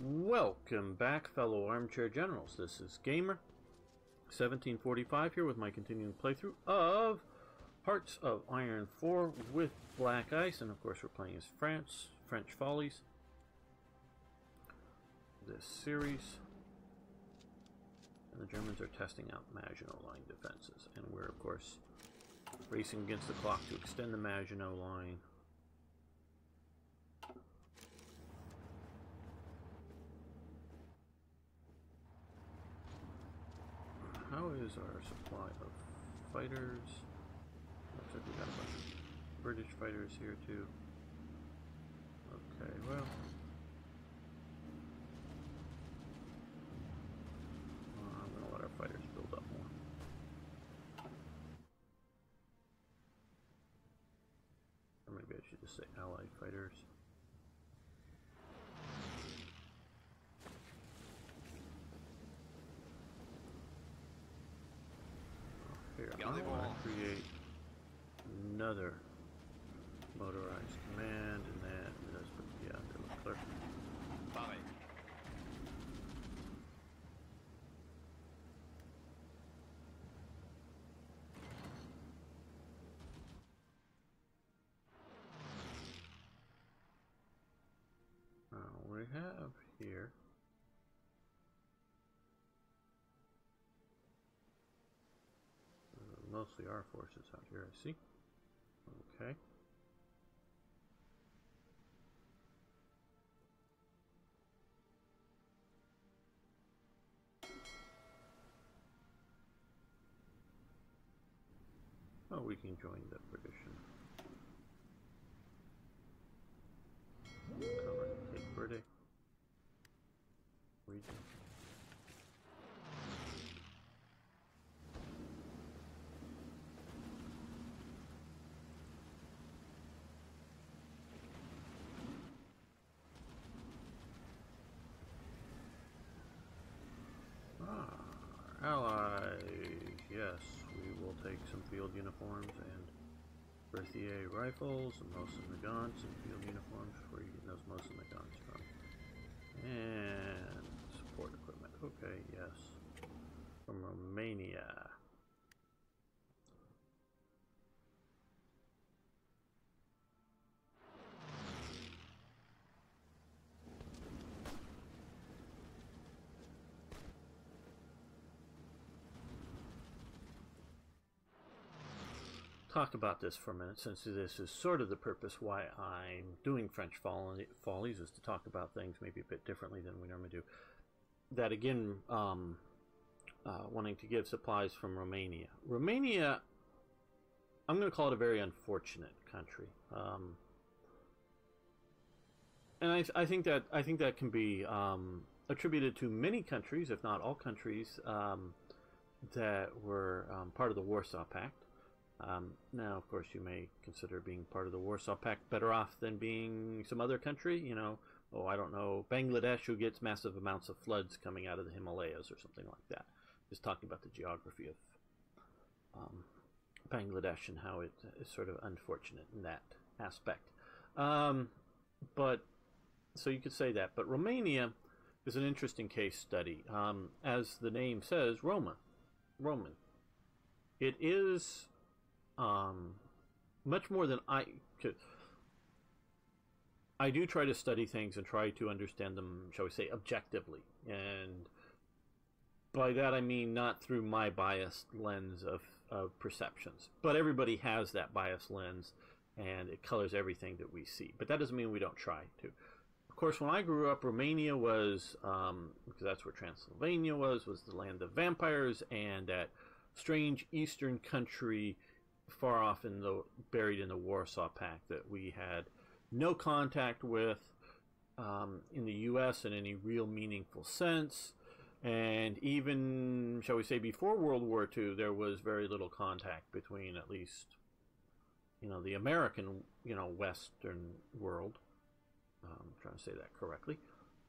Welcome back, fellow armchair generals. This is Gamer 1745 here with my continuing playthrough of Hearts of Iron 4 with Black Ice, and of course we're playing as French Folies. This series, and the Germans are testing out Maginot Line defenses, and we're of course racing against the clock to extend the Maginot Line. How is our supply of fighters? Looks like we got a bunch of British fighters here too. Okay, well, I'm gonna let our fighters build up more. Or maybe I should just say allied fighters. Here, I want to create another motorized command, and that let's put the clerk. Pareil. We have here. Mostly our forces out here, I see. Okay. Oh, we can join the British and cover the Cape Verde region. Allies, yes, we will take some field uniforms and Berthier rifles and Mosin guns and field uniforms. Where are you getting those Mosin guns from? And support equipment. Okay, yes. From Romania. Talk about this for a minute, since this is sort of the purpose why I'm doing French Folies, is to talk about things maybe a bit differently than we normally do. That again, wanting to give supplies from Romania. Romania, I'm going to call it a very unfortunate country, and I think that can be attributed to many countries, if not all countries, that were part of the Warsaw Pact. Now, of course, you may consider being part of the Warsaw Pact better off than being some other country, you know, oh, I don't know, Bangladesh, who gets massive amounts of floods coming out of the Himalayas or something like that. Just talking about the geography of Bangladesh and how it is sort of unfortunate in that aspect. But, so you could say that. But Romania is an interesting case study. As the name says, Roman. It is much more than I could. I do try to study things and try to understand them, shall we say, objectively. And by that I mean not through my biased lens of perceptions. But everybody has that biased lens, and it colors everything that we see. But that doesn't mean we don't try to. Of course, when I grew up, Romania was, because that's where Transylvania was the land of vampires, and that strange eastern country far off buried in the Warsaw Pact that we had no contact with in the U.S. in any real meaningful sense, and even, shall we say, before World War II, there was very little contact between, at least, you know, the American, you know, Western world. I'm trying to say that correctly.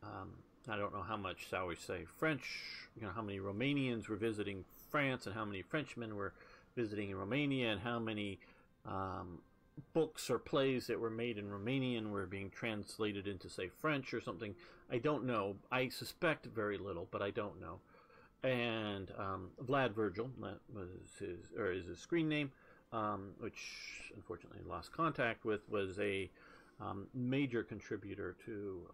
I don't know how much, shall we say, French, you know, how many Romanians were visiting France and how many Frenchmen were visiting Romania, and how many books or plays that were made in Romanian were being translated into, say, French or something. I don't know. I suspect very little, but I don't know. And Vlad Virgil, that was is his screen name, which unfortunately lost contact with, was a major contributor to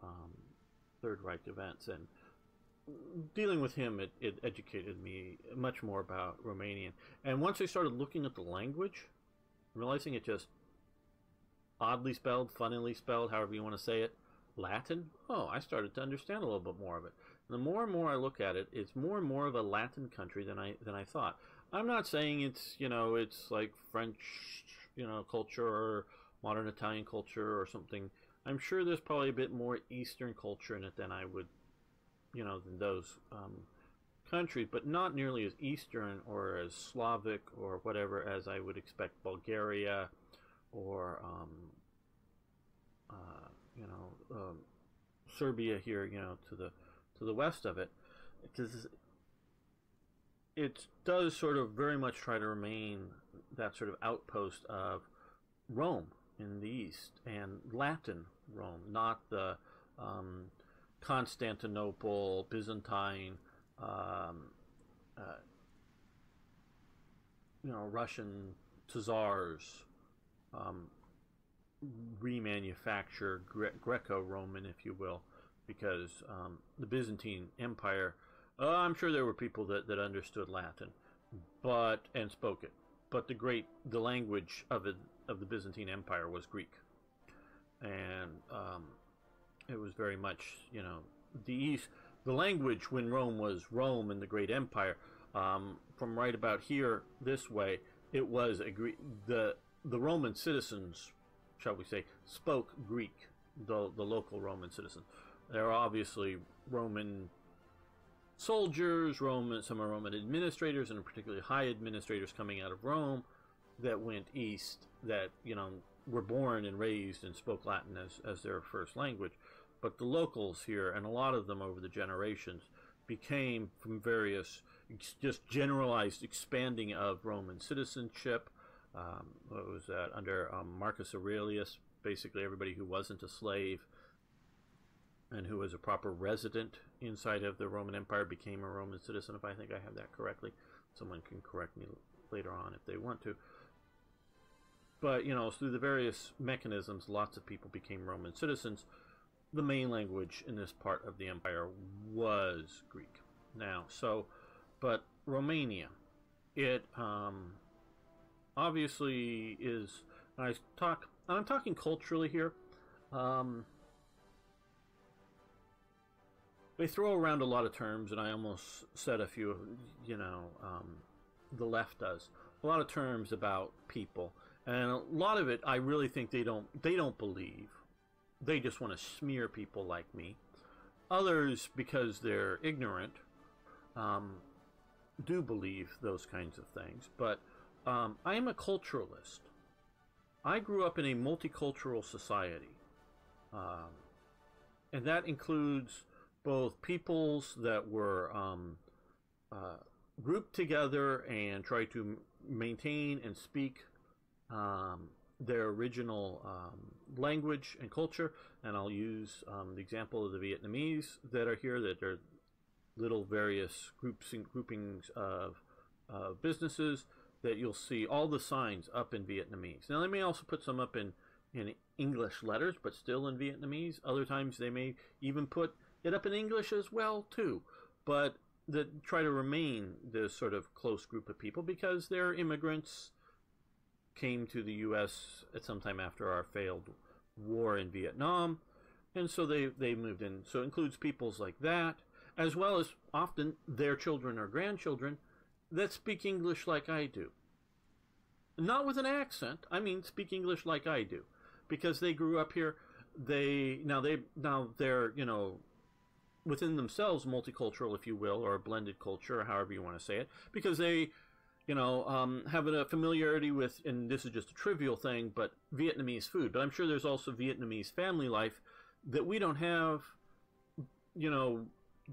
Third Reich events. And dealing with him, it educated me much more about Romanian. And once I started looking at the language, realizing it just oddly spelled, funnily spelled, however you want to say it, Latin, I started to understand a little bit more of it. And the more and more I look at it, it's more and more of a Latin country than I thought. I'm not saying it's it's like French culture or modern Italian culture or something. I'm sure there's probably a bit more Eastern culture in it than I would than those countries, but not nearly as Eastern or as Slavic or whatever as I would expect Bulgaria or Serbia here, to the west of it, because it does sort of very much try to remain that sort of outpost of Rome in the east, and Latin Rome, not the Constantinople, Byzantine, Russian Tsars, remanufacture Greco-Roman, if you will, because the Byzantine Empire, I'm sure there were people that understood Latin, and spoke it, but the language of the Byzantine Empire was Greek, and it was very much the language when Rome was Rome and the great empire. From right about here this way, it was the Roman citizens, shall we say, spoke Greek. The local Roman citizens. There are obviously Roman soldiers, some are Roman administrators, and particularly high administrators coming out of Rome that went east, that were born and raised and spoke Latin as their first language. But the locals here, and a lot of them over the generations, became from various just generalized expanding of Roman citizenship. What was that? Under Marcus Aurelius, basically everybody who wasn't a slave and who was a proper resident inside of the Roman Empire became a Roman citizen, if I think I have that correctly. Someone can correct me later on if they want to. But, through the various mechanisms, lots of people became Roman citizens. The main language in this part of the empire was Greek. But Romania, it obviously is, I'm talking culturally here. They throw around a lot of terms, and I almost said a few, the left does. A lot of terms about people. And a lot of it, I really think they don't believe. They just want to smear people like me. Others, because they're ignorant, do believe those kinds of things. But I am a culturalist. I grew up in a multicultural society. And that includes both peoples that were grouped together and try to maintain and speak their original language and culture. And I'll use the example of the Vietnamese that are here, that are little various groups and groupings of businesses that you'll see all the signs up in Vietnamese. Now, they may also put some up in English letters, but still in Vietnamese. Other times they may even put it up in English as well, too. But that try to remain this sort of close group of people because they're immigrants, came to the U.S. at some time after our failed war in Vietnam, and so they moved in. So it includes peoples like that, as well as often their children or grandchildren that speak English like I do. Not with an accent, I mean speak English like I do, because they grew up here. They're within themselves multicultural, if you will, or a blended culture, or however you want to say it, because they have a familiarity with, and this is just a trivial thing, but Vietnamese food. But I'm sure there's also Vietnamese family life that we don't have,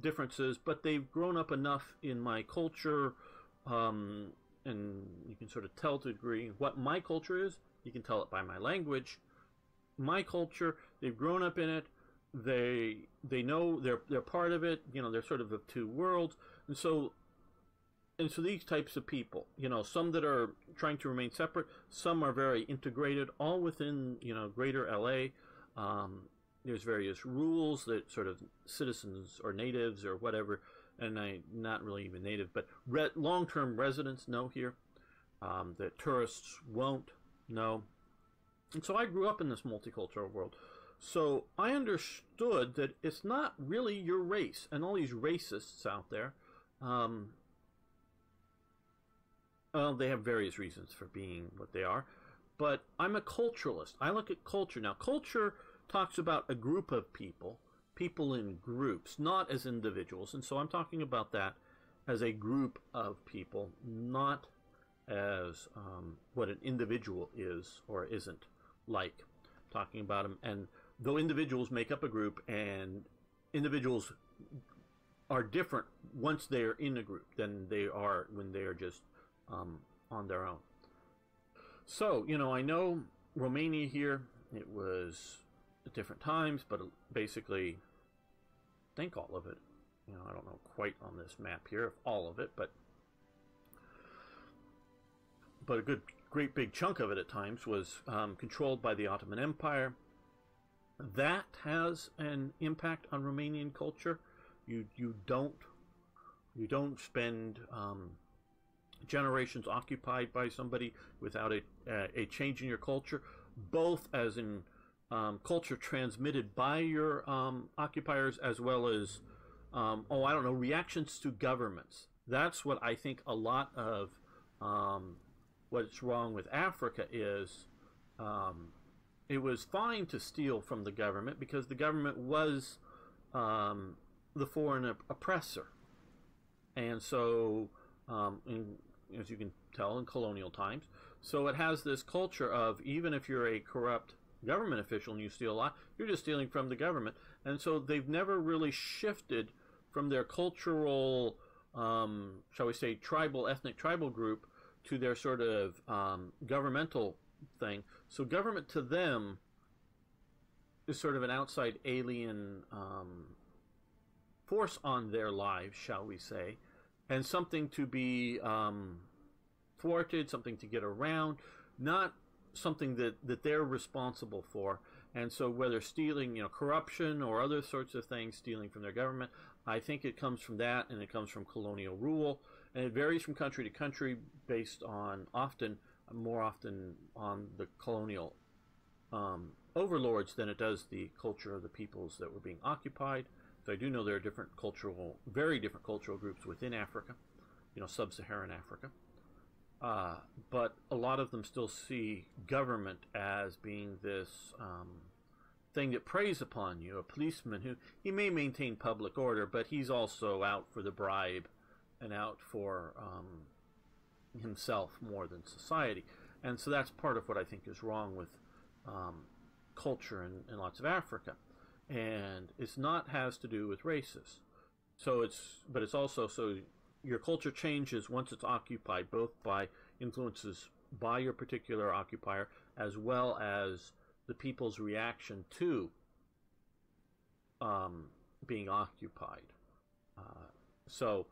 differences, but they've grown up enough in my culture, and you can sort of tell to a degree what my culture is, You can tell it by my language. My culture, they've grown up in it. They know they're part of it. You know, they're sort of the two worlds. And so these types of people, you know, some that are trying to remain separate, some are very integrated, all within, you know, greater LA. There's various rules that sort of citizens or natives or whatever, and not really even native, but long-term residents know here, that tourists won't know. And so I grew up in this multicultural world. So I understood that it's not really your race, and all these racists out there, well, they have various reasons for being what they are, but I'm a culturalist. I look at culture. Now, culture talks about a group of people, people in groups, not as individuals. And so I'm talking about that as a group of people, not as what an individual is or isn't like. I'm talking about them. And though individuals make up a group, and individuals are different once they are in a group than they are when they are just on their own. So, you know, I know Romania here, it was at different times, but basically, I think all of it, you know, I don't know quite on this map here, if all of it, but a great big chunk of it at times was controlled by the Ottoman Empire. That has an impact on Romanian culture. You don't spend generations occupied by somebody without a change in your culture, both as in culture transmitted by your occupiers, as well as reactions to governments. That's what I think a lot of what's wrong with Africa is. It was fine to steal from the government because the government was the foreign oppressor, and so as you can tell, in colonial times. So it has this culture of, even if you're a corrupt government official and you steal a lot, you're just stealing from the government. And so they've never really shifted from their cultural, shall we say, ethnic tribal group to their sort of governmental thing. So government to them is sort of an outside alien force on their lives, shall we say, and something to be thwarted, something to get around, not something that they're responsible for. And so whether stealing, you know, corruption or other sorts of things, stealing from their government, I think it comes from that, and it comes from colonial rule. And it varies from country to country based on more often on the colonial overlords than it does the culture of the peoples that were being occupied. So I do know there are very different cultural groups within Africa, you know, sub-Saharan Africa. But a lot of them still see government as being this thing that preys upon you, a policeman who, he may maintain public order, but he's also out for the bribe and out for himself more than society. And so that's part of what I think is wrong with culture in lots of Africa. And it's not has to do with races. But it's also, so your culture changes once it's occupied, both by influences by your particular occupier, as well as the people's reaction to being occupied. So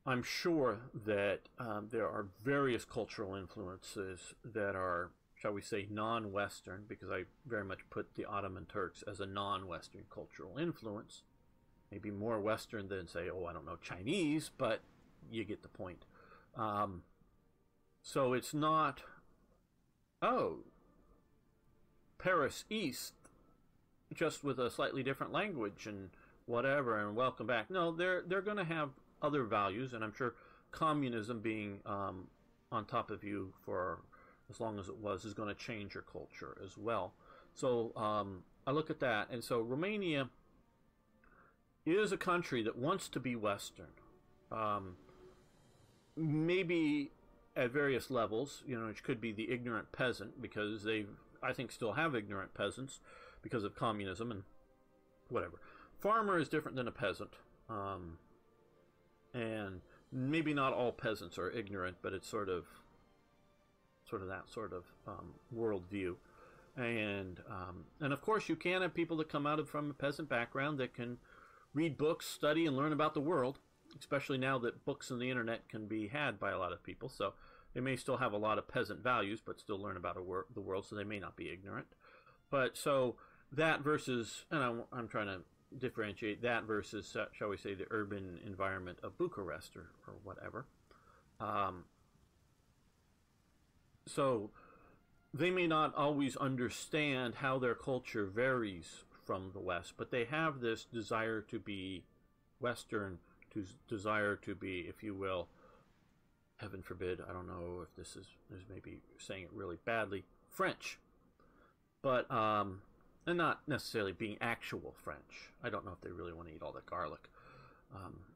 I'm sure that there are various cultural influences that are, shall we say, non-Western, because I very much put the Ottoman Turks as a non-Western cultural influence. Maybe more Western than, say, Chinese, but you get the point. So it's not, Paris East, just with a slightly different language and whatever, and welcome back. No, they're going to have other values, and I'm sure communism being on top of you for as long as it was is going to change your culture as well. So I look at that, and so Romania is a country that wants to be Western, maybe at various levels. You know, it could be the ignorant peasant, because I think, still have ignorant peasants because of communism and whatever. Farmer is different than a peasant, and maybe not all peasants are ignorant, but it's sort of sort of that sort of worldview. And of course, you can have people that come out of from a peasant background that can read books, study, and learn about the world, especially now that books and the internet can be had by a lot of people. So they may still have a lot of peasant values, but still learn about the world, so they may not be ignorant. But so that versus, and I'm trying to differentiate that versus, shall we say, the urban environment of Bucharest or whatever. So they may not always understand how their culture varies from the West, but they have this desire to be Western, to desire to be, if you will, heaven forbid, I don't know if this is maybe saying it really badly, French. But, and not necessarily being actual French. I don't know if they really want to eat all that garlic.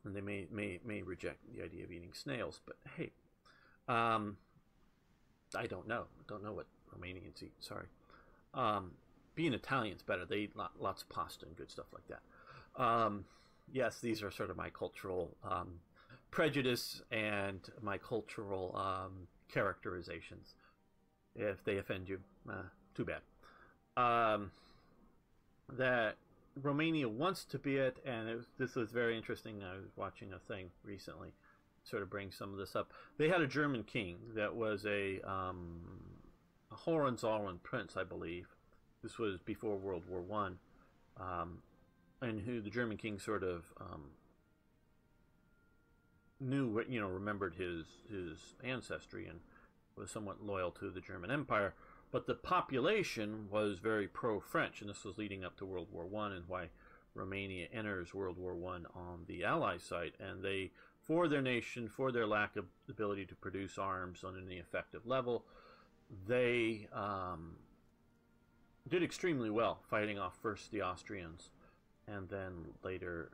And they may reject the idea of eating snails, but hey, I don't know. I don't know what Romanians eat, sorry. Being Italian's better. They eat lots of pasta and good stuff like that. Yes, these are sort of my cultural prejudice and my cultural characterizations. If they offend you, too bad. That Romania wants to be it, and this was very interesting. I was watching a thing recently, sort of bring some of this up. They had a German king that was a Hohenzollern prince, I believe. This was before World War One, and who the German king sort of knew, remembered his ancestry and was somewhat loyal to the German Empire. But the population was very pro-French, and this was leading up to World War One, and why Romania enters World War One on the Allied side. And they, for their nation, for their lack of ability to produce arms on any effective level, they did extremely well, fighting off first the Austrians, and then later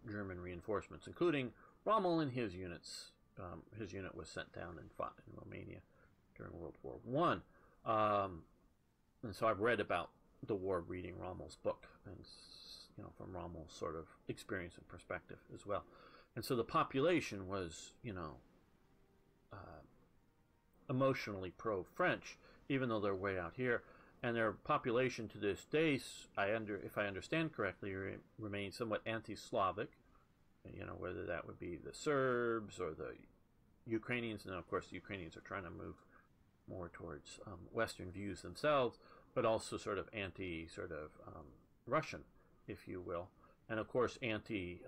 German reinforcements, including Rommel and his units. His unit was sent down and fought in Romania during World War One. And so I've read about the war reading Rommel's book, and from Rommel's sort of experience and perspective as well. And so the population was, emotionally pro-French, even though they're way out here. And their population to this day, if I understand correctly, remains somewhat anti-Slavic. Whether that would be the Serbs or the Ukrainians. And of course, the Ukrainians are trying to move more towards Western views themselves, but also sort of Russian, if you will, and of course anti-Turkic.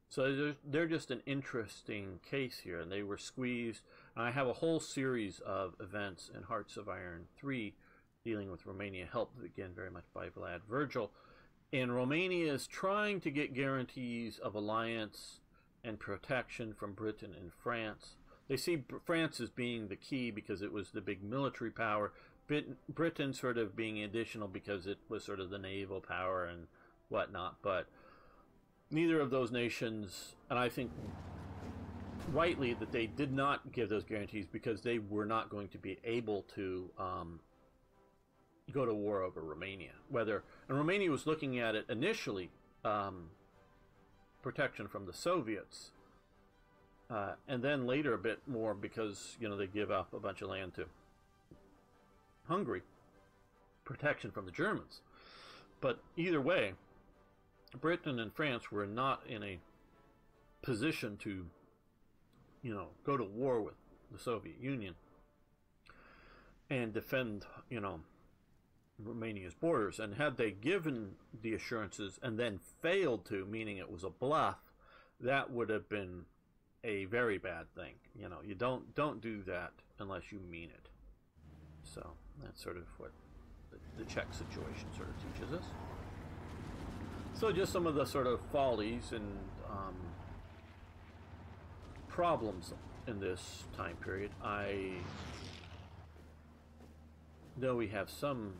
So they're just an interesting case here, and they were squeezed. And I have a whole series of events in Hearts of Iron 3 dealing with Romania, helped again very much by Vlad Virgil. And Romania is trying to get guarantees of alliance and protection from Britain and France. They see France as being the key because it was the big military power. Britain sort of being additional because it was sort of the naval power and whatnot. But neither of those nations, and I think rightly that they did not give those guarantees because they were not going to be able to go to war over Romania. And Romania was looking at it initially, protection from the Soviets. And then later a bit more because, they give up a bunch of land to Hungary, protection from the Germans. But either way, Britain and France were not in a position to, go to war with the Soviet Union and defend, Romania's borders. And had they given the assurances and then failed to, meaning it was a bluff, that would have been a very bad thing. You don't do that unless you mean it. So that's sort of what the Czech situation sort of teaches us. So just some of the sort of follies and problems in this time period. I know we have some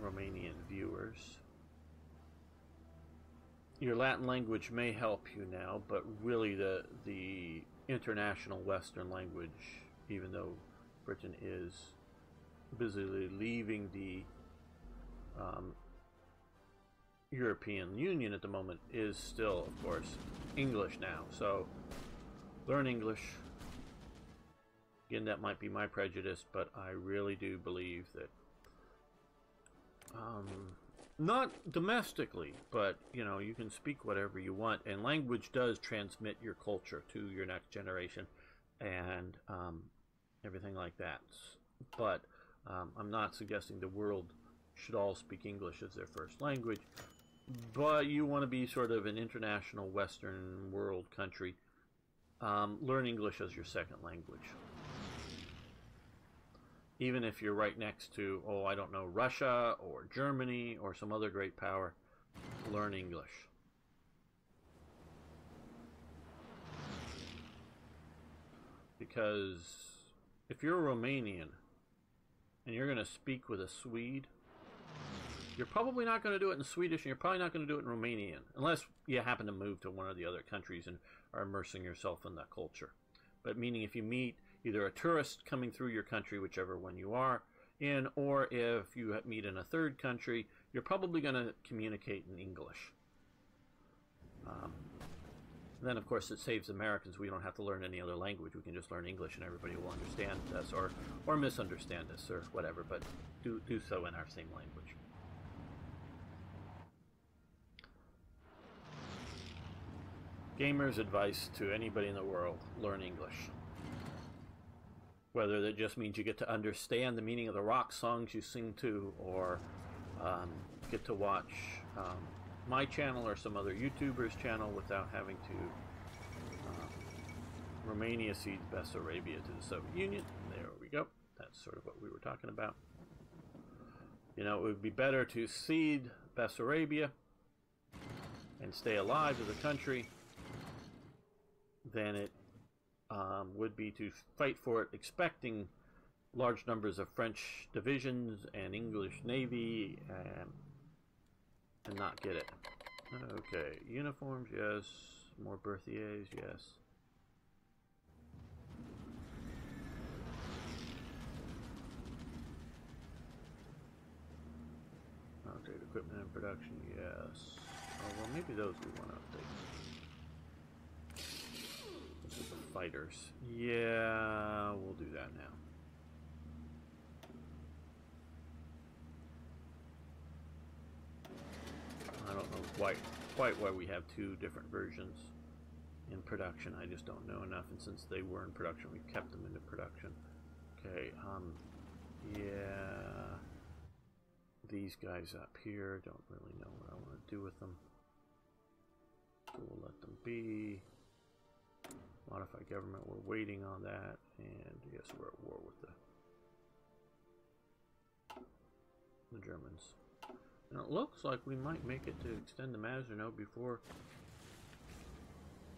Romanian viewers. Your Latin language may help you now, but really the international Western language, even though Britain is busily leaving the European Union at the moment, is still, of course, English now. So learn English, Again, that might be my prejudice, but I really do believe that, not domestically, but, you know, you can speak whatever you want, and language does transmit your culture to your next generation, and everything like that. But I'm not suggesting the world should all speak English as their first language, but you want to be sort of an international Western world country. Learn English as your second language. Even if you're right next to, oh, I don't know, Russia or Germany or some other great power, learn English. Because if you're a Romanian and you're going to speak with a Swede, you're probably not going to do it in Swedish, and you're probably not going to do it in Romanian, unless you happen to move to one of the other countries and are immersing yourself in that culture. But meaning if you meet either a tourist coming through your country, whichever one you are in, or if you meet in a third country, you're probably going to communicate in English. Then, of course, it saves Americans. We don't have to learn any other language. We can just learn English, and everybody will understand us or misunderstand us or whatever, but do so in our same language. Gamers' advice to anybody in the world: learn English. Whether that just means you get to understand the meaning of the rock songs you sing to, or get to watch my channel or some other YouTuber's channel without having to. Romania cedes Bessarabia to the Soviet Union. There we go. That's sort of what we were talking about. You know, it would be better to cede Bessarabia and stay alive as a country than it would be to fight for it, expecting large numbers of French divisions and English Navy, and not get it. Okay, uniforms, yes. More Berthier's, yes. Update equipment and production, yes. Oh, well, maybe those we want to update. This is the fighters. Yeah, we'll do that now. I don't know quite why we have two different versions in production. I just don't know enough, and since they were in production, we kept them into production. Okay, yeah. These guys up here, don't really know what I want to do with them. So we'll let them be. Modify government, we're waiting on that, and yes, we're at war with the Germans. And it looks like we might make it to extend the Mazenod before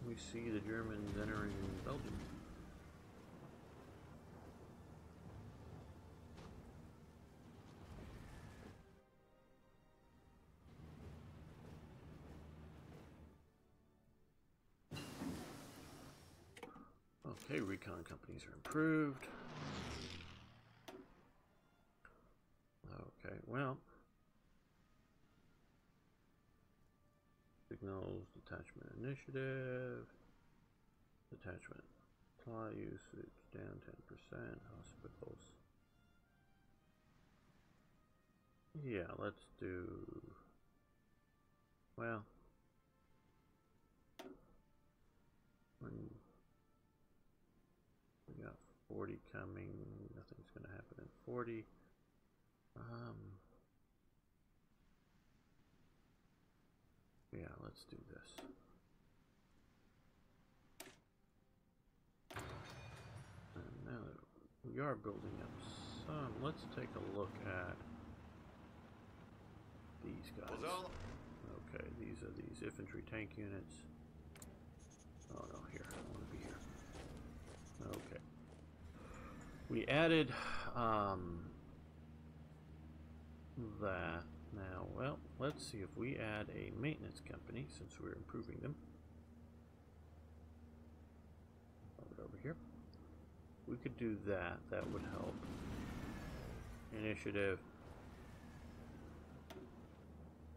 we see the Germans entering Belgium. Okay, recon companies are improved. Okay, well. Signals, detachment initiative. Detachment supply usage down 10%. Hospitals. Yeah, let's do. Well. We got 40 coming. Nothing's going to happen in 40. Yeah, let's do this. And now that we are building up some, let's take a look at these guys. Okay, these are these infantry tank units. Oh no, here, I don't want to be here. Okay. We added that. Now, well, let's see if we add a maintenance company, since we're improving them. Over here. We could do that. That would help. Initiative.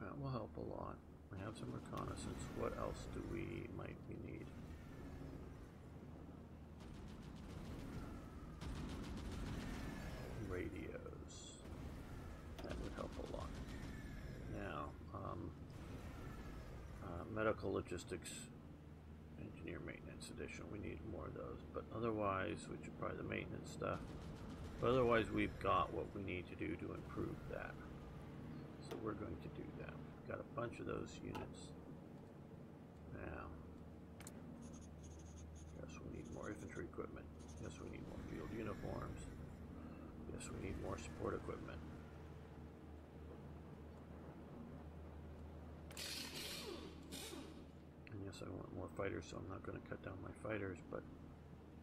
That will help a lot. We have some reconnaissance. What else do might we need? medical logistics engineer maintenance edition. We need more of those, but otherwise, which is probably the maintenance stuff. But otherwise, we've got what we need to do to improve that. So we're going to do that. We've got a bunch of those units. Now, yes, we need more infantry equipment. Yes, we need more field uniforms. Yes, we need more support equipment. And yes, I want more fighters, so I'm not going to cut down my fighters, but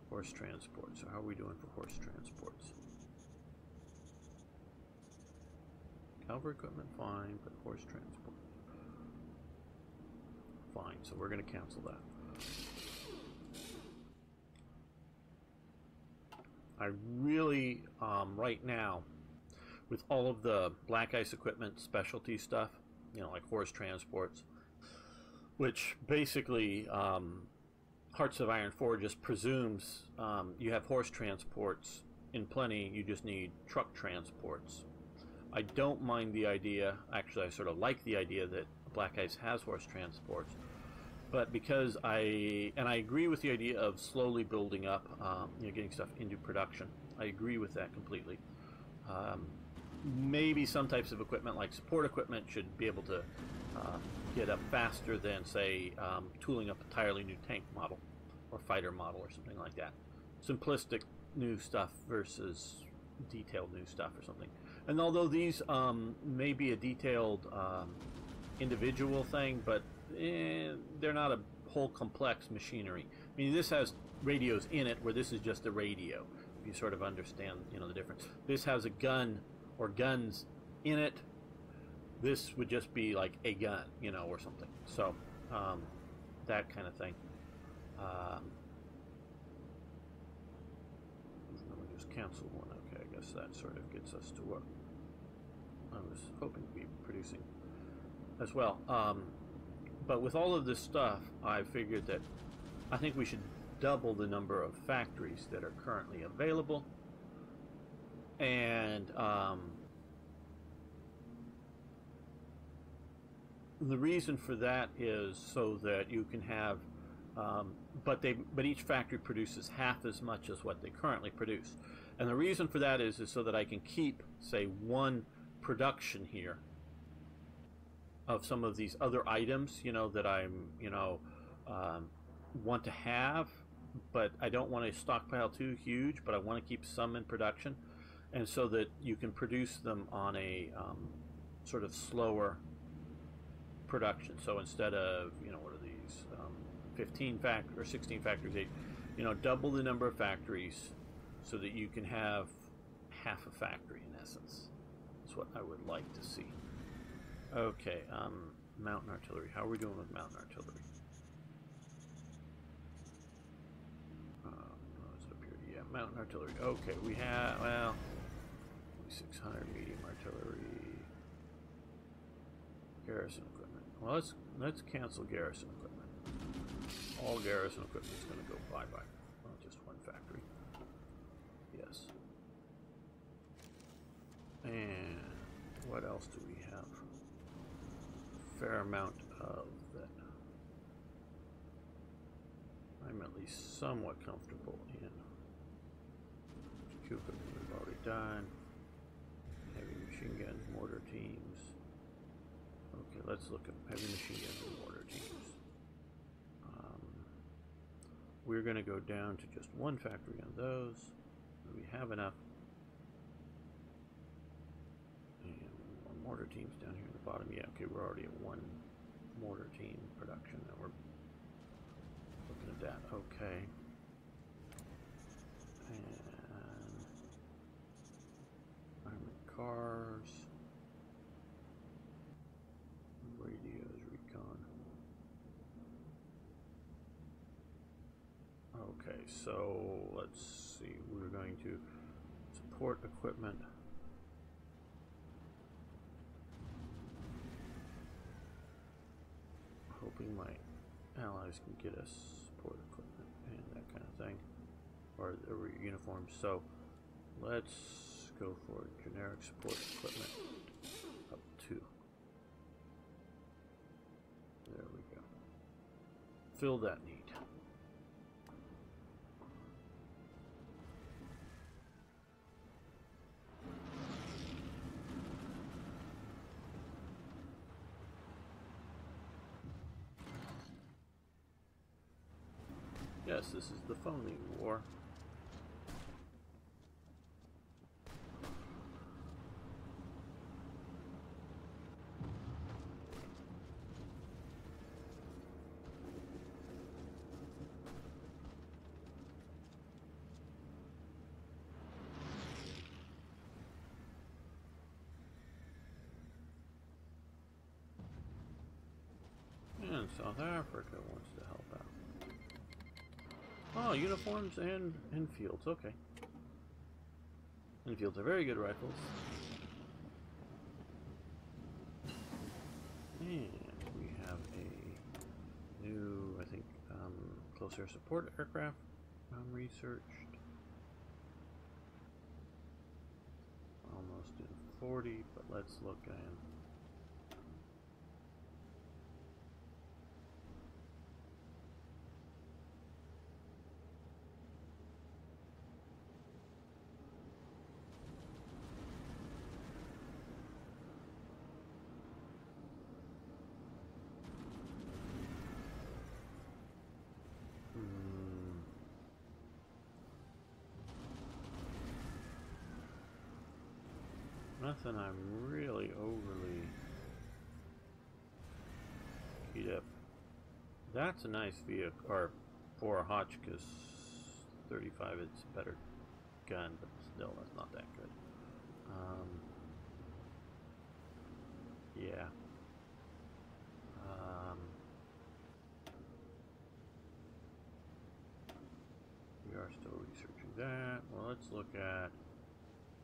horse transport. So how are we doing for horse transports? Cavalry equipment, fine, but horse transport, fine. So we're going to cancel that. I really, right now, with all of the black ice equipment, specialty stuff, you know, like horse transports, which basically Hearts of Iron 4 just presumes you have horse transports in plenty, you just need truck transports. I don't mind the idea, actually I sort of like the idea that Black Ice has horse transports, but because I agree with the idea of slowly building up, you know, getting stuff into production. I agree with that completely. Maybe some types of equipment like support equipment should be able to get up faster than, say, tooling up an entirely new tank model or fighter model or something like that. Simplistic new stuff versus detailed new stuff or something. And although these may be a detailed individual thing, but they're not a whole complex machinery. I mean, this has radios in it, where this is just a radio. If you sort of understand, you know, the difference. This has a gun or guns in it. This would just be like a gun, you know, or something. So that kind of thing. We just cancel one. Okay, I guess that sort of gets us to what I was hoping to be producing as well. But with all of this stuff, I figured that I think we should double the number of factories that are currently available. And the reason for that is so that you can have, but each factory produces half as much as what they currently produce. And the reason for that is so that I can keep, say, one production here of some of these other items, you know, that I'm, you know, want to have, but I don't want to stockpile too huge, but I want to keep some in production, and so that you can produce them on a sort of slower production. So instead of, you know, what are these, 15 or 16 factories, 8, you know, double the number of factories so that you can have half a factory in essence. That's what I would like to see. Okay, mountain artillery. How are we doing with mountain artillery? Is it up here? Yeah, mountain artillery. Okay, we have, well, 600 medium artillery. Garrison equipment. Well, let's cancel garrison equipment. All garrison equipment is going to go bye-bye. Well, just one factory. Yes. And what else do we have? Fair amount of that I'm at least somewhat comfortable in. Equipment we've already done. Heavy machine guns, mortar teams. Okay, let's look at heavy machine guns and mortar teams. We're going to go down to just one factory on those. We have enough. And more mortar teams down here at the bottom. Yeah, okay, we're already at one mortar team production. Now we're looking at that. Okay. And armored cars. Radios, recon. Okay, so let's see. We're going to support equipment. Hoping my allies can get us support equipment and that kind of thing, or uniforms. So let's go for generic support equipment up to. There we go. fill that need. Yes, this is the Phoney War. And South Africa wants to help out. Oh, uniforms and Enfields, okay. Enfields are very good rifles. And we have a new, I think, close air support aircraft researched. Almost in 40, but let's look at him. Nothing I'm really overly keyed up. That's a nice vehicle, or for a Hotchkiss 35, it's a better gun, but still, that's not that good. Yeah. We are still researching that. Well, let's look at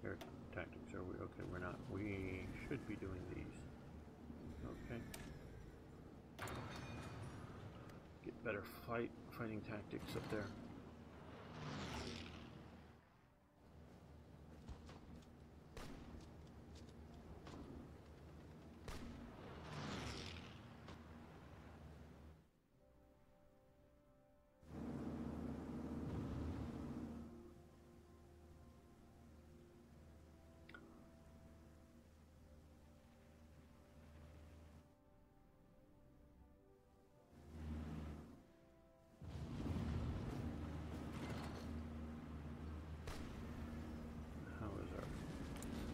air tactics. Are we okay? We're not. We should be doing these. Okay. Get better fighting tactics up there.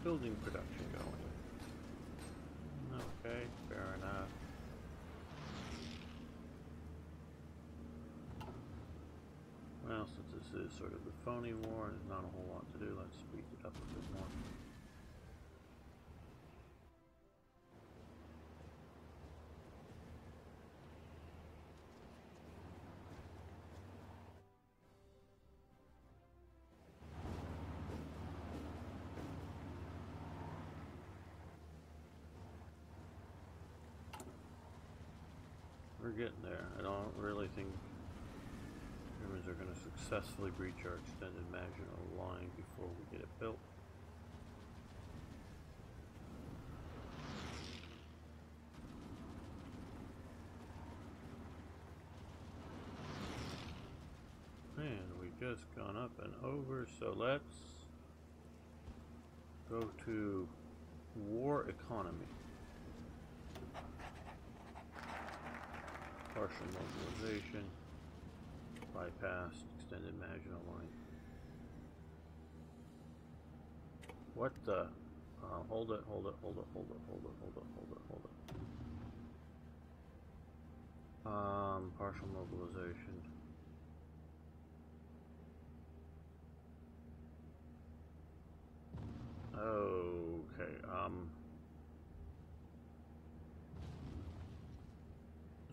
Building production going. Okay, fair enough. Well, since this is sort of the Phoney War and there's not a whole lot to do, let's speed it up a bit more. We're getting there. I don't really think Germans are going to successfully breach our extended Maginot Line before we get it built. And we just gone up and over, so let's go to war economy. Partial mobilization, bypass, extended Maginot Line. What the? Hold it. Partial mobilization. Okay,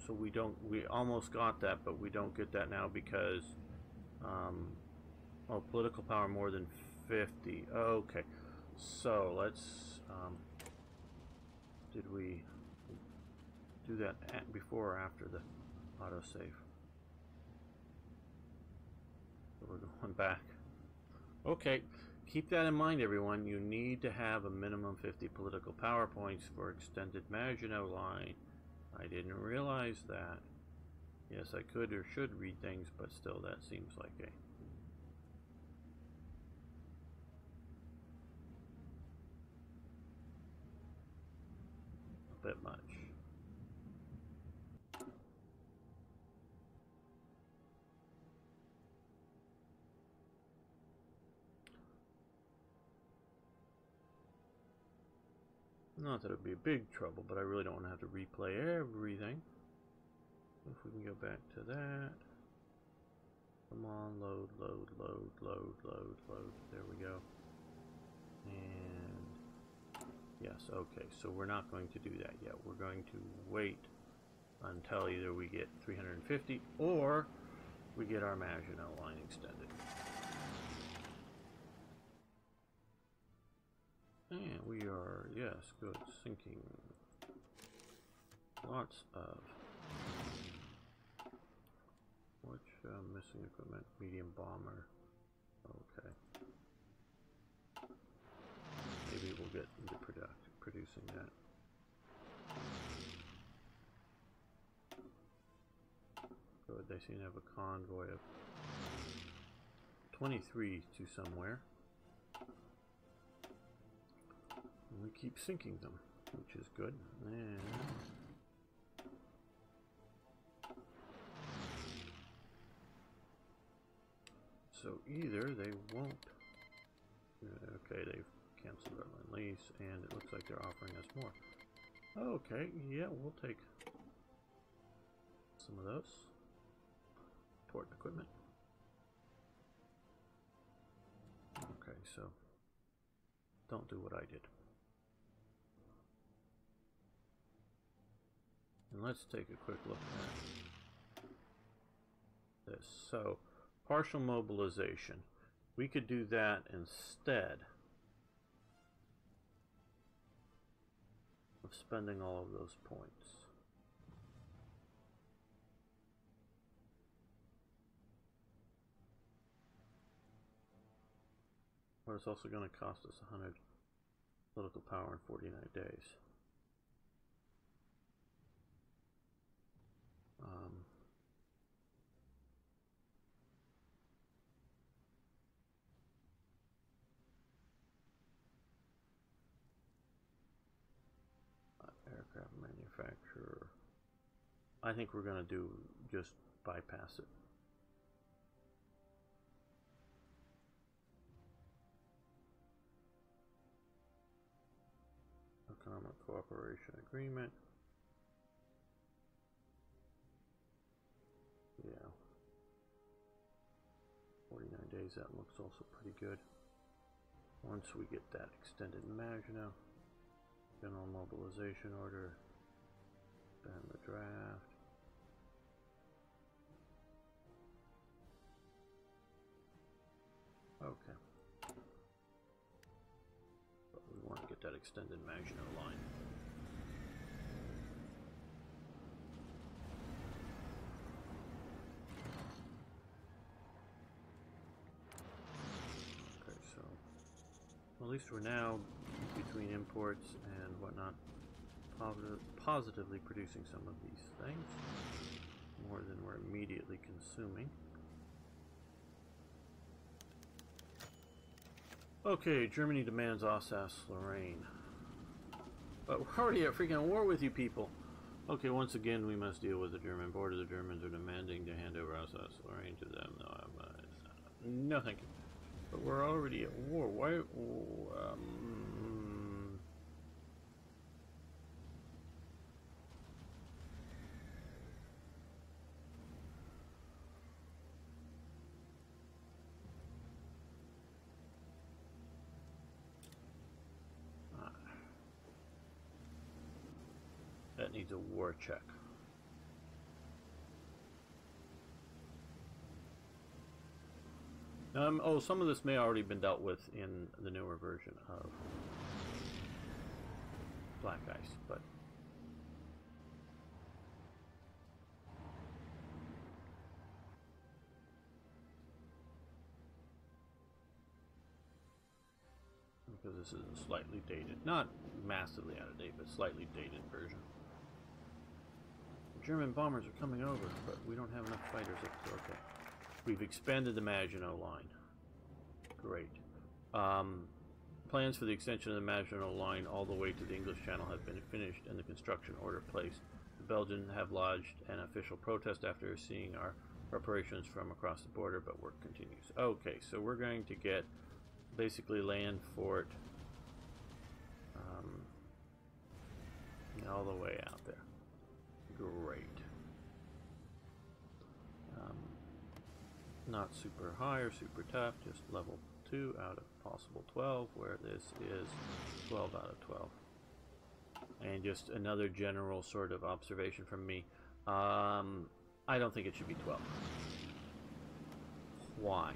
so we almost got that, but we don't get that now because, oh, political power more than 50. Okay, so let's, did we do that before or after the autosave? So we're going back. Okay, keep that in mind, everyone. You need to have a minimum 50 political power points for extended Maginot Line. I didn't realize that. Yes, I could or should read things, but still that seems like a bit much. Not that it would be a big trouble, but I really don't want to have to replay everything. If we can go back to that. Come on, load, load, load, load, load, load. There we go. And yes, okay, so we're not going to do that yet. We're going to wait until either we get 350 or we get our Maginot line extended. And we are, yes, good, sinking lots of, which missing equipment, medium bomber, okay. Maybe we'll get into producing that. Good, they seem to have a convoy of 23 to somewhere. And we keep sinking them, which is good. And so either they won't. Okay, they've canceled our land lease, and it looks like they're offering us more. Okay, yeah, we'll take some of those. Port equipment. Okay, so don't do what I did. And let's take a quick look at this. So, partial mobilization. We could do that instead of spending all of those points. But it's also going to cost us 100 political power in 49 days. Aircraft manufacturer. I think we're going to do just bypass it. Economic cooperation agreement. Yeah. 49 days, that looks also pretty good. Once we get that extended Maginot, general mobilization order, ban the draft. Okay. But we want to get that extended Maginot line. Okay, so at least we're now between imports and whatnot positively producing some of these things more than we're immediately consuming. Okay, Germany demands Alsace-Lorraine. But we're already at freaking war with you people. Okay, once again we must deal with the German border. The Germans are demanding to hand over Alsace-Lorraine to them. No, thank you. But we're already at war. Why? That needs a war check. Oh, some of this may already been dealt with in the newer version of Black Ice, but because this is a slightly dated, not massively out of date, but slightly dated version. German bombers are coming over, but we don't have enough fighters. Okay. We've expanded the Maginot Line. Great. Plans for the extension of the Maginot Line all the way to the English Channel have been finished and the construction order placed. The Belgians have lodged an official protest after seeing our preparations from across the border, but work continues. Okay, so we're going to get basically land fort all the way out there. Great. Not super high or super tough, just level 2 out of possible 12, where this is 12 out of 12. And just another general sort of observation from me. I don't think it should be 12. Why?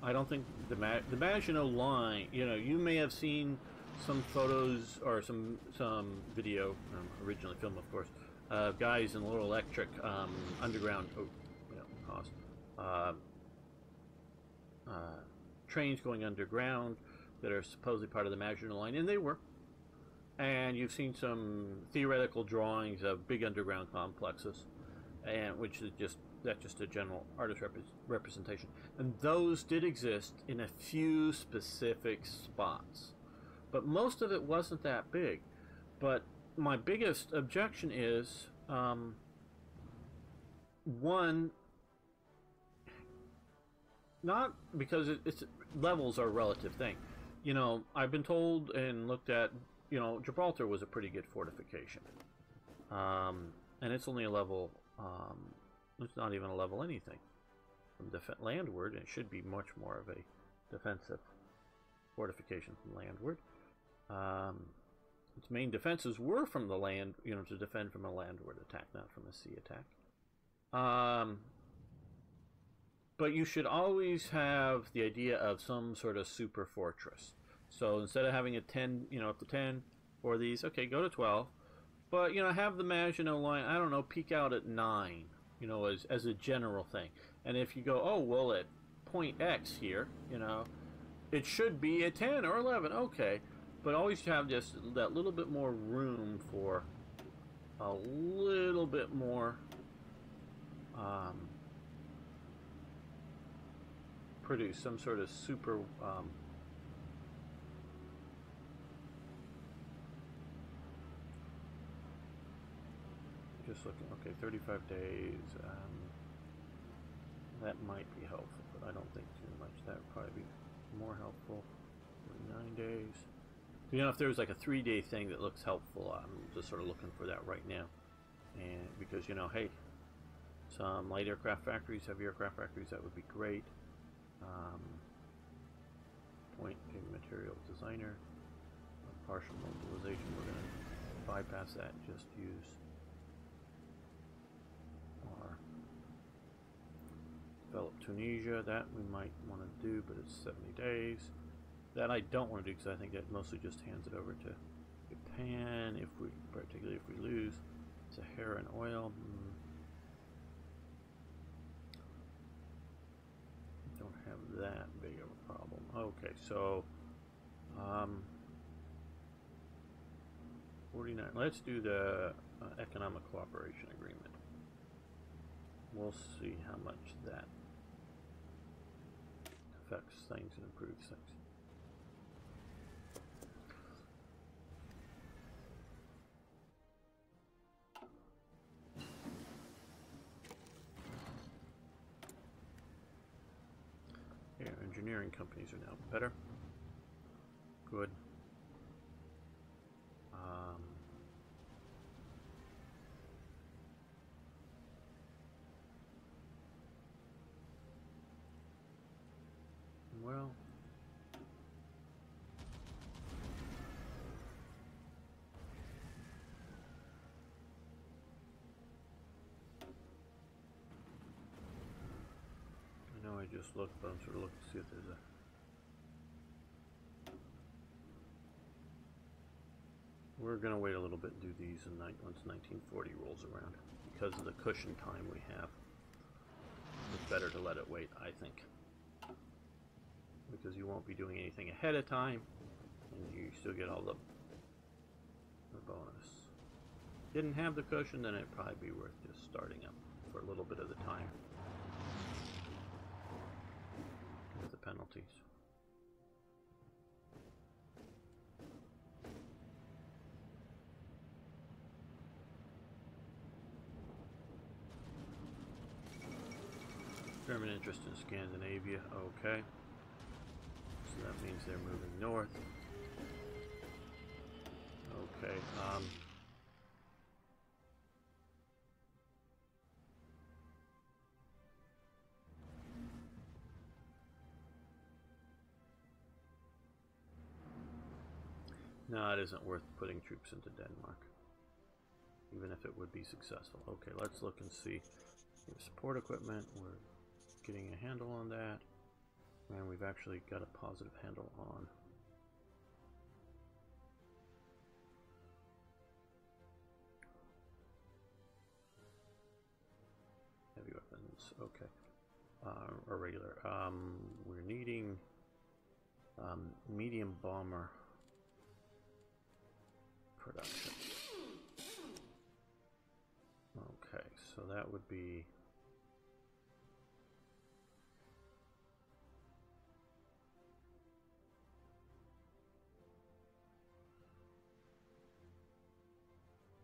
I don't think the Maginot Line, you know, you may have seen some photos or some video, originally filmed of course, guys in a little electric underground, trains going underground that are supposedly part of the Maginot Line, and they were. And you've seen some theoretical drawings of big underground complexes, and which is just a general artist representation. And those did exist in a few specific spots, but most of it wasn't that big. But my biggest objection is one, not because it's levels are a relative thing. You know, I've been told and looked at, you know, Gibraltar was a pretty good fortification, and it's only a level. It's not even a level anything from landward. It should be much more of a defensive fortification from landward. Its main defenses were from the land, you know, to defend from a landward attack, not from a sea attack. But you should always have the idea of some sort of super fortress. So instead of having a 10, you know, up to 10 for these, okay, go to 12. But, you know, have the Maginot Line, I don't know, peak out at 9, you know, as a general thing. And if you go, oh, well, at point X here, you know, it should be a 10 or 11, okay. But always have just that little bit more room for a little bit more produce some sort of super just looking, okay, 35 days, that might be helpful, but I don't think too much. That would probably be more helpful. 9 days. You know, if there's like a 3-day thing that looks helpful, I'm just sort of looking for that right now. And because, you know, hey, some light aircraft factories, heavy aircraft factories, that would be great. Point material designer, partial mobilization, we're going to bypass that and just use our develop Tunisia. That we might want to do, but it's 70 days. That I don't want to do because I think that mostly just hands it over to Japan, particularly if we lose Sahara and oil. Don't have that big of a problem. Okay, so 49. Let's do the economic cooperation agreement. We'll see how much that affects things and improves things. Engineering companies are now better. Good. Well, I know I just looked, but I'm sort of looking to see if there's a we're going to wait a little bit and do these once 1940 rolls around. Because of the cushion time we have, it's better to let it wait, I think. Because you won't be doing anything ahead of time, and you still get all the bonus. didn't have the cushion, then it'd probably be worth just starting up for a little bit of the time with the penalties. German interest in Scandinavia, okay. So that means they're moving north. Okay, no, it isn't worth putting troops into Denmark, even if it would be successful. Okay, let's look and see. Support equipment, we're getting a handle on that, and we've actually got a positive handle on heavy weapons. Okay, or regular. We're needing medium bomber production. Okay, so that would be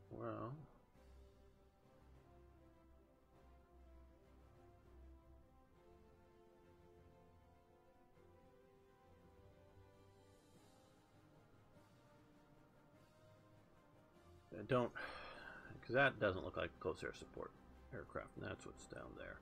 well. Don't, because that doesn't look like close air support aircraft, and that's what's down there.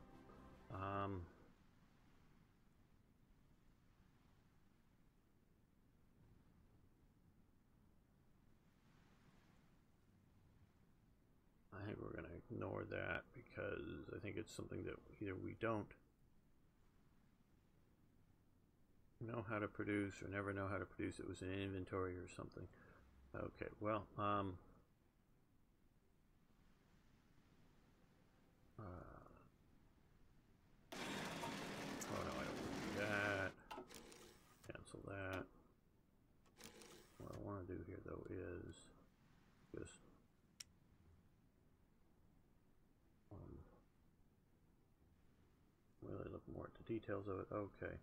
I think we're going to ignore that because I think it's something that either we don't know how to produce or never know how to produce. It was in inventory or something. Okay, well, oh no, I don't want to do that. Cancel that. What I want to do here though is just really look more at the details of it. Okay.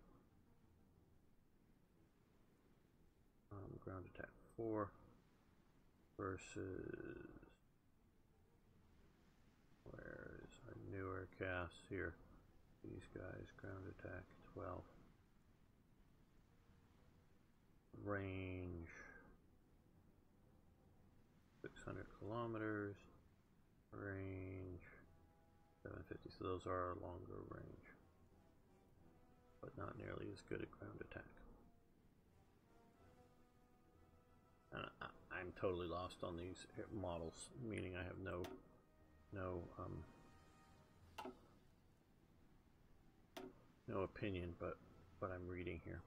Ground attack 4 versus, where is our newer cast here? These guys, ground attack 12. Range 600 kilometers. Range 750. So those are our longer range, but not nearly as good at ground attack. I'm totally lost on these models, meaning I have no opinion, but I'm reading here.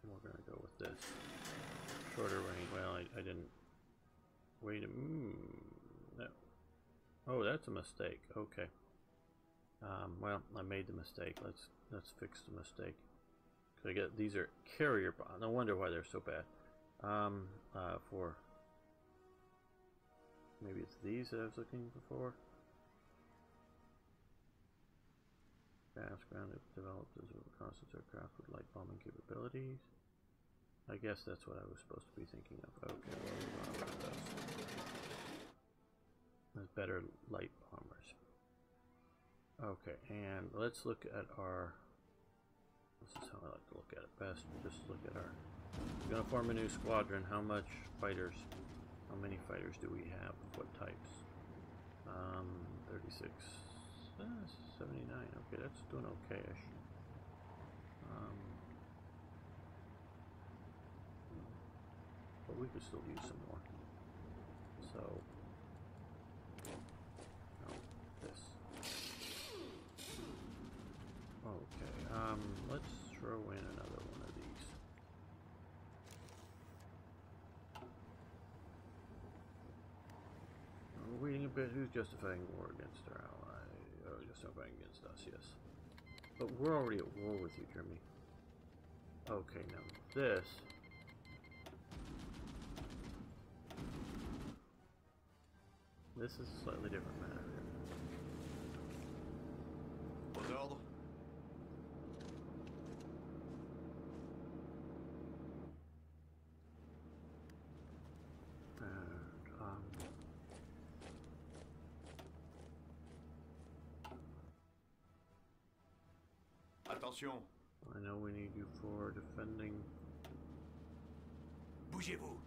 And we're going to go with this shorter range. Well, I didn't wait. No. Oh, that's a mistake. Okay. Well, I made the mistake. Let's fix the mistake. I get these are carrier bombs. No wonder why they're so bad. For maybe it's these that I was looking for. Fast ground developed as a reconnaissance aircraft with light bombing capabilities. I guess that's what I was supposed to be thinking of. Okay, well, we're going to those. There's better light bombers. Okay, and let's look at our. This is how I like to look at it best. Just look at our. We're going to form a new squadron. How much fighters? How many fighters do we have? What types? 36. 79. Okay, that's doing okay-ish. But we could still use some more. So. No, this. Okay, let's throw in another one of these. We're waiting a bit. Who's justifying war against our ally? Oh, justifying against us, yes. But we're already at war with you, Germany. Okay, now this. this is a slightly different matter here. Aux ordres. Attention. I know we need you for defending. Bougez-vous.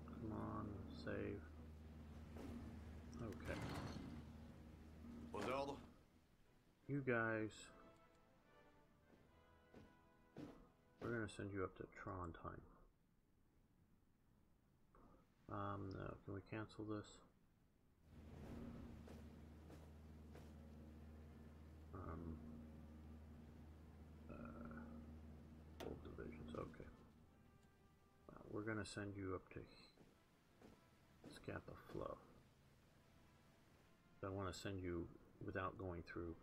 Come on, save. Okay. Aux ordres. You guys, we're gonna send you up to Trondheim. No, can we cancel this? Old divisions, okay. We're gonna send you up to Scapa Flow. I want to send you without going through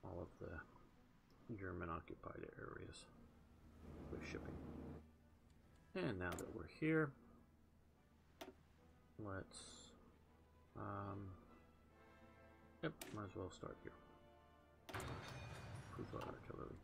all of the German-occupied areas with shipping. And now that we're here, let's, yep, might as well start here. Proof of artillery.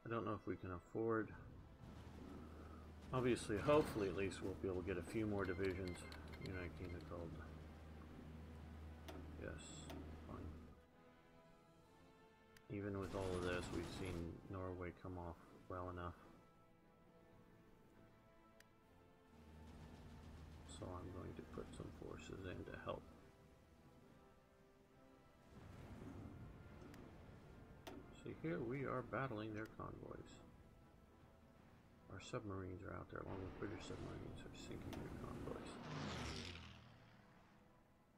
I don't know if we can afford. Obviously, hopefully, at least we'll be able to get a few more divisions. United Kingdom called. Yes, fine. Even with all of this, we've seen Norway come off well enough. So I'm going to put some forces in to help. See, here we are battling their convoys. Our submarines are out there, along with British submarines, are sinking their convoys.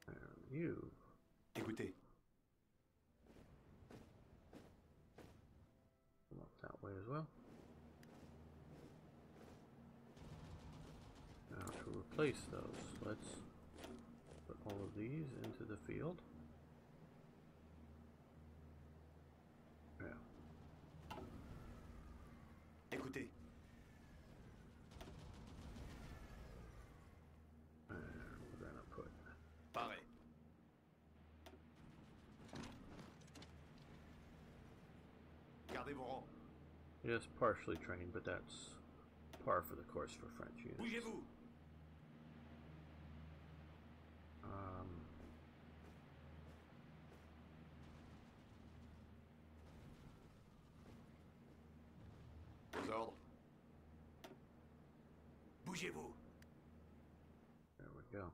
And you... Écoutez. Come up that way as well. Now to replace those, let's put all of these into the field. Yeah. Écoutez. We're gonna put. Pareil. Gardez vos rangs. Yes, partially trained, but that's par for the course for French units. Bougez-vous. Aux ordres. Bougez-vous. There we go.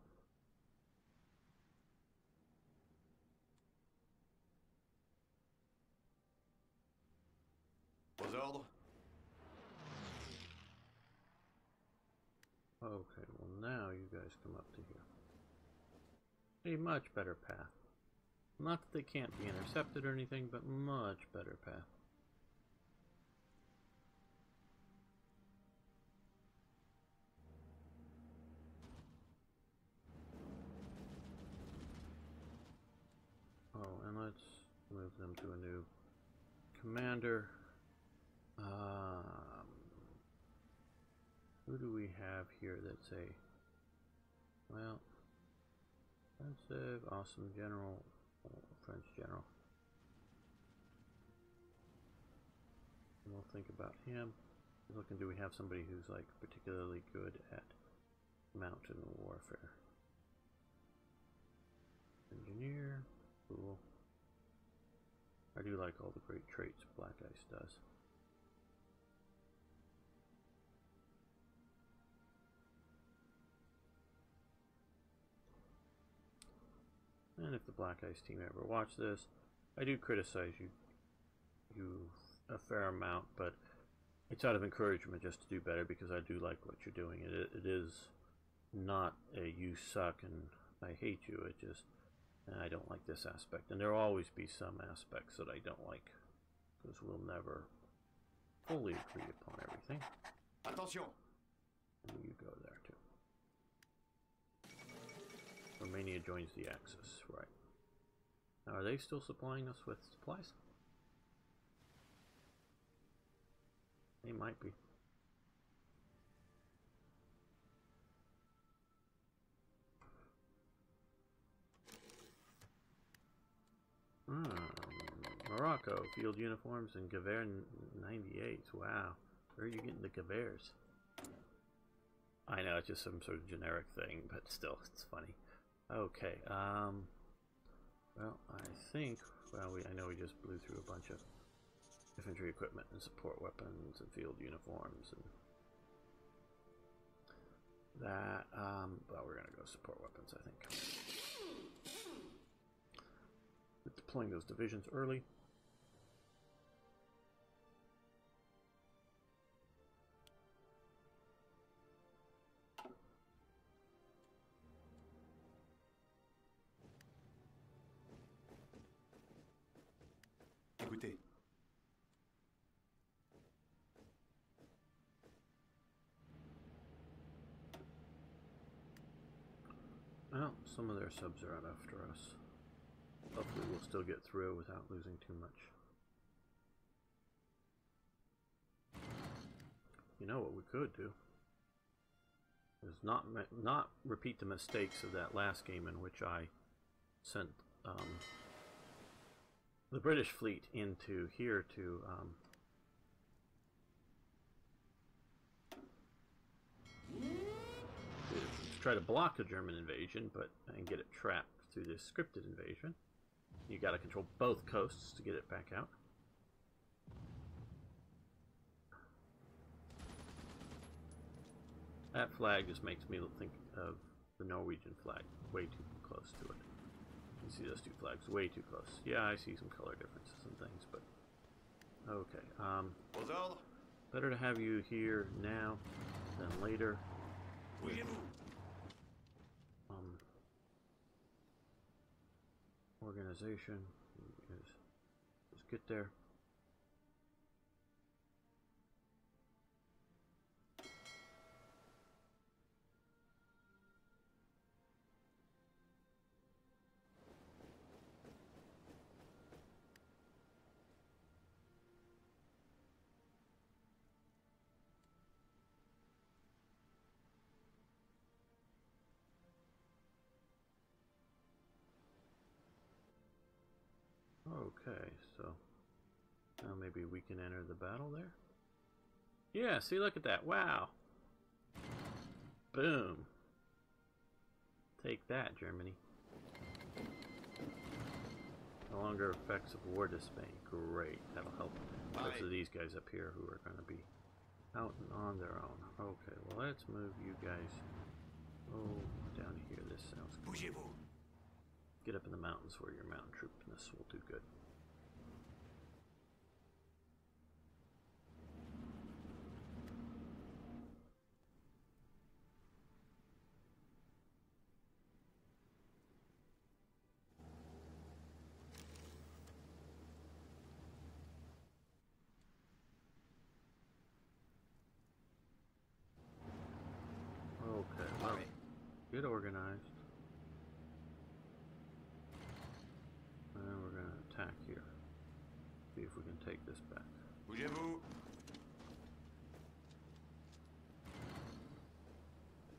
Aux ordres. Okay, well now you guys come up to here. A much better path. Not that they can't be intercepted or anything, but much better path. Oh, and let's move them to a new commander. Who do we have here that's a, well, offensive, awesome general, French general. And we'll think about him. Looking, do we have somebody who's like particularly good at mountain warfare? Engineer, cool. I do like all the great traits Black Ice does. And if the Black Ice team ever watch this, I do criticize you a fair amount, but it's out of encouragement just to do better because I do like what you're doing. It is not a you suck and I hate you. It just, I don't like this aspect. And there'll always be some aspects that I don't like. Because we'll never fully agree upon everything. Attention. And you go there too. Romania joins the Axis, right. Now, are they still supplying us with supplies? They might be. Morocco, field uniforms and Gewehr 98s. Wow. Where are you getting the Gewehrs? I know, it's just some sort of generic thing, but still, it's funny. Okay, well, I think, well, I know we just blew through a bunch of infantry equipment and support weapons and field uniforms and that, well, we're gonna go support weapons, I think. We're deploying those divisions early. Écoutez. Well, some of their subs are out after us. Hopefully we'll still get through without losing too much. You know what we could do is not repeat the mistakes of that last game in which I sent the British fleet into here to try to block a German invasion, and get it trapped through this scripted invasion. You got to control both coasts to get it back out. That flag just makes me think of the Norwegian flag, way too close to it. You see those two flags way too close. Yeah, I see some color differences and things, but okay. Better to have you here now than later. Organization is, let's get there. Okay, so now maybe we can enter the battle there. Yeah, see, look at that. Wow. Boom. Take that, Germany. No longer effects of war to Spain. Great. That'll help most of these guys up here who are going to be out and on their own. Okay, well, let's move you guys down here. This sounds good. Get up in the mountains where your mountain troopness will do good. Okay, well, get organized. And we're going to attack here. See if we can take this back. Bougez-vous.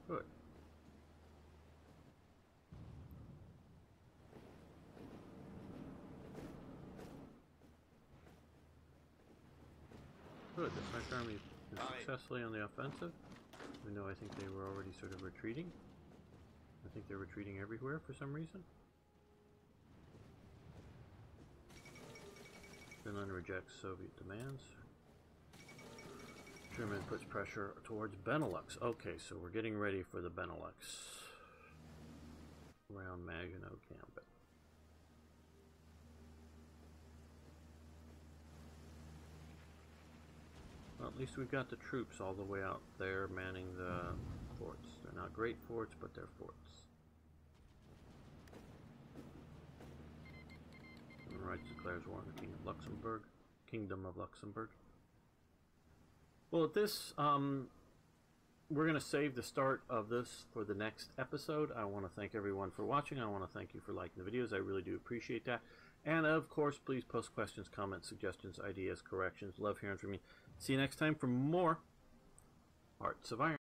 Good. Good. The French army is successfully on the offensive. Even though I think they were already sort of retreating. I think they're retreating everywhere for some reason. Finland rejects Soviet demands. Germany puts pressure towards Benelux. Okay, so we're getting ready for the Benelux around Maginot Gambit. Well, at least we've got the troops all the way out there manning the forts. They're not great forts, but they're forts. France declares war on the Kingdom of Luxembourg. Kingdom of Luxembourg. Well, at this, we're going to save the start of this for the next episode. I want to thank everyone for watching. I want to thank you for liking the videos. I really do appreciate that. And, of course, please post questions, comments, suggestions, ideas, corrections. Love hearing from you. See you next time for more Hearts of Iron.